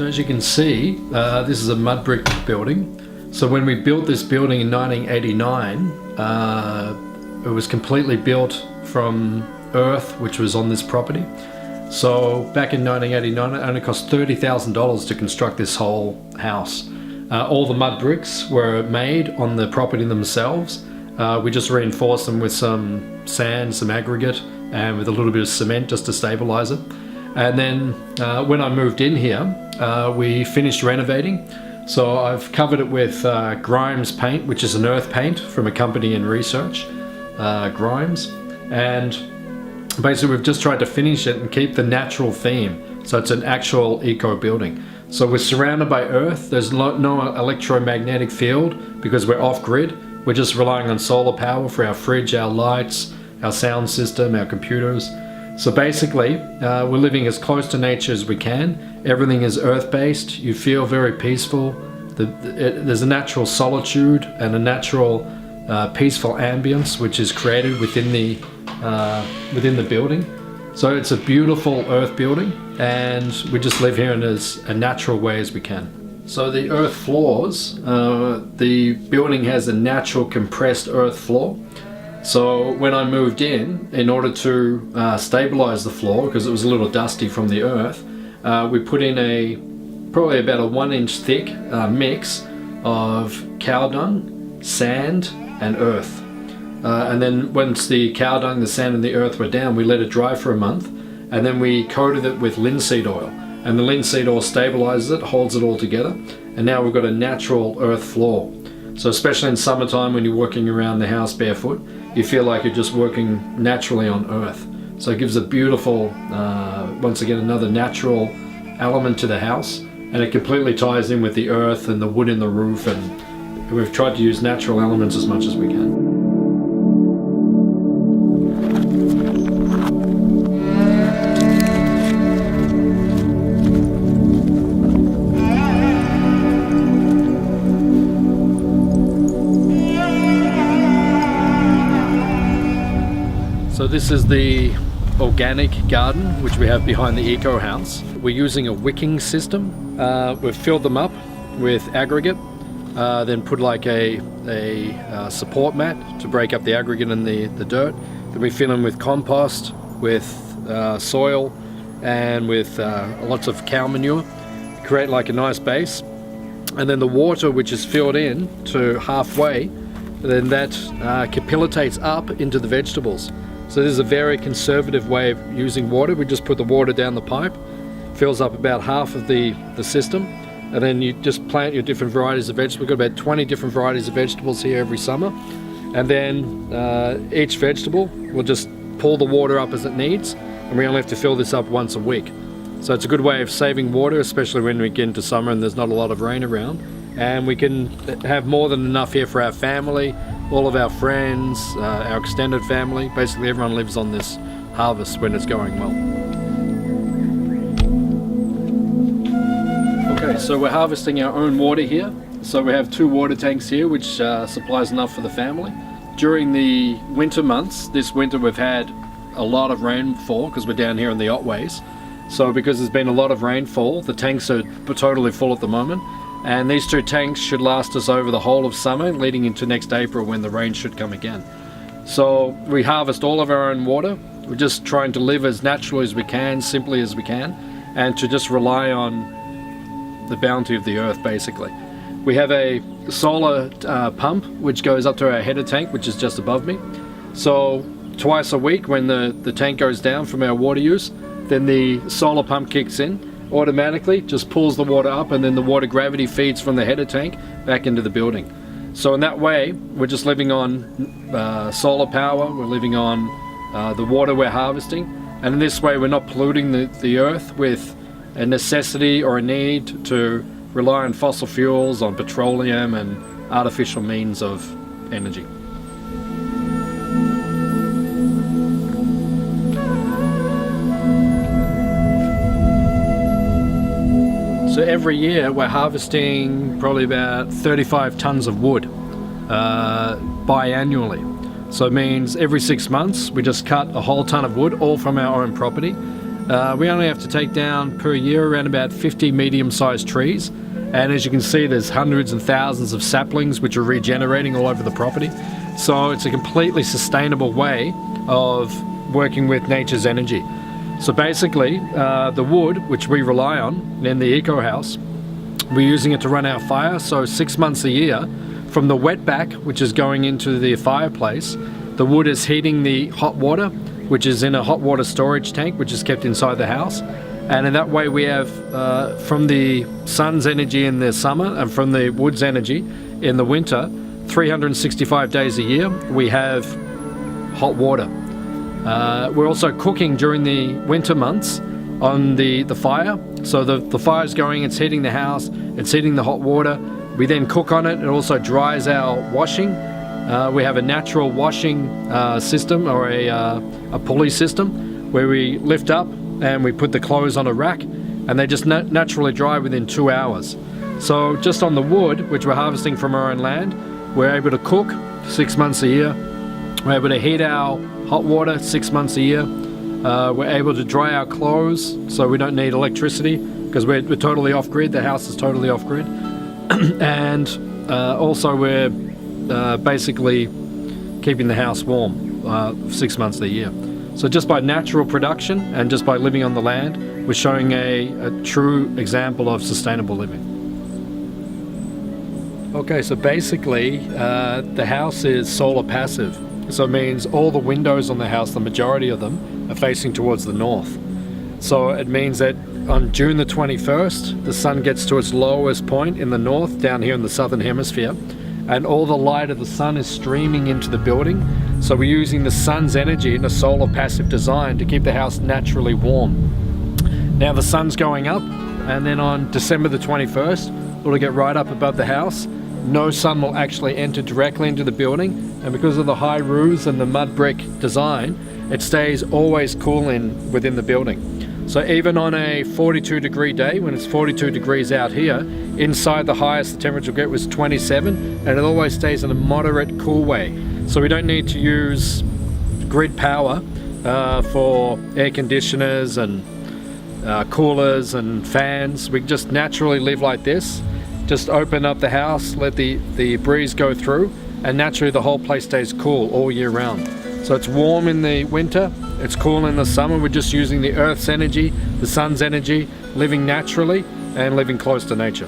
as you can see, this is a mud brick building. So when we built this building in 1989, it was completely built from earth, which was on this property. So back in 1989, it only cost $30,000 to construct this whole house. All the mud bricks were made on the property themselves. We just reinforced them with some sand, some aggregate, and with a little bit of cement just to stabilize it. And then when I moved in here, we finished renovating. So I've covered it with Grimes paint, which is an earth paint from a company in research, Grimes. And basically we've just tried to finish it and keep the natural theme. So it's an actual eco building. So we're surrounded by earth. There's no electromagnetic field because we're off grid. We're just relying on solar power for our fridge, our lights, our sound system, our computers. So basically, we're living as close to nature as we can. Everything is earth-based. You feel very peaceful. There's a natural solitude and a natural peaceful ambience which is created within the building. So it's a beautiful earth building, and we just live here in as a natural way as we can. So the earth floors, the building has a natural compressed earth floor. So when I moved in order to stabilize the floor, because it was a little dusty from the earth, we put in probably about a 1-inch thick mix of cow dung, sand, and earth. And then once the cow dung, the sand, and the earth were down, we let it dry for a month, and then we coated it with linseed oil. And the linseed oil stabilizes it, holds it all together, and now we've got a natural earth floor. So especially in summertime when you're walking around the house barefoot, you feel like you're just working naturally on earth. So it gives a beautiful, once again, another natural element to the house, and it completely ties in with the earth and the wood in the roof, and we've tried to use natural elements as much as we can. So this is the organic garden which we have behind the eco house. We're using a wicking system. We've filled them up with aggregate, then put like a support mat to break up the aggregate and the dirt. Then we fill them with compost, with soil, and with lots of cow manure to create like a nice base. And then the water, which is filled in to halfway, then that capillitates up into the vegetables. So this is a very conservative way of using water. We just put the water down the pipe, fills up about half of the system, and then you just plant your different varieties of vegetables. We've got about 20 different varieties of vegetables here every summer. And then each vegetable will just pull the water up as it needs, and we only have to fill this up once a week. So it's a good way of saving water, especially when we get into summer and there's not a lot of rain around. And we can have more than enough here for our family, all of our friends, our extended family. Basically everyone lives on this harvest when it's going well. Okay, so we're harvesting our own water here. So we have 2 water tanks here, which supplies enough for the family. During the winter months, this winter we've had a lot of rainfall because we're down here in the Otways. So because there's been a lot of rainfall, the tanks are totally full at the moment. And these 2 tanks should last us over the whole of summer, leading into next April when the rain should come again. So we harvest all of our own water. We're just trying to live as naturally as we can, simply as we can, and to just rely on the bounty of the earth, basically. We have a solar pump which goes up to our header tank, which is just above me. So twice a week when the tank goes down from our water use, then the solar pump kicks in, automatically just pulls the water up, and then the water gravity feeds from the header tank back into the building. So in that way we're just living on solar power, we're living on the water we're harvesting, and in this way we're not polluting the earth with a necessity or a need to rely on fossil fuels, on petroleum and artificial means of energy. So every year we're harvesting probably about 35 tons of wood biannually. So it means every 6 months we just cut a whole ton of wood, all from our own property. We only have to take down per year around about 50 medium-sized trees, and as you can see, there's hundreds and thousands of saplings which are regenerating all over the property. So it's a completely sustainable way of working with nature's energy. So basically, the wood which we rely on in the eco house, we're using it to run our fire. So 6 months a year, from the wetback, which is going into the fireplace, the wood is heating the hot water, which is in a hot water storage tank, which is kept inside the house. And in that way we have, from the sun's energy in the summer and from the wood's energy in the winter, 365 days a year, we have hot water. We're also cooking during the winter months on the fire. So the fire's going, it's heating the house, it's heating the hot water. We then cook on it. It also dries our washing. We have a natural washing system, or a pulley system, where we lift up and we put the clothes on a rack, and they just naturally dry within 2 hours. So just on the wood, which we're harvesting from our own land, we're able to cook 6 months a year. We're able to heat our hot water 6 months a year. We're able to dry our clothes, so we don't need electricity because we're totally off-grid. The house is totally off-grid. And also we're basically keeping the house warm 6 months a year. So just by natural production and just by living on the land, we're showing a true example of sustainable living. Okay, so basically the house is solar passive. So it means all the windows on the house, the majority of them, are facing towards the north. So it means that on June the 21st, the sun gets to its lowest point in the north, down here in the southern hemisphere, and all the light of the sun is streaming into the building. So we're using the sun's energy in a solar passive design to keep the house naturally warm. Now the sun's going up, and then on December the 21st, it'll get right up above the house. No sun will actually enter directly into the building, and because of the high roofs and the mud brick design, it stays always cool within the building. So even on a 42-degree day, when it's 42 degrees out here, inside the highest the temperature will get was 27, and it always stays in a moderate cool way. So we don't need to use grid power for air conditioners and coolers and fans. We can just naturally live like this. Just open up the house, let the breeze go through, and naturally the whole place stays cool all year round. So it's warm in the winter, it's cool in the summer. We're just using the earth's energy, the sun's energy, living naturally and living close to nature.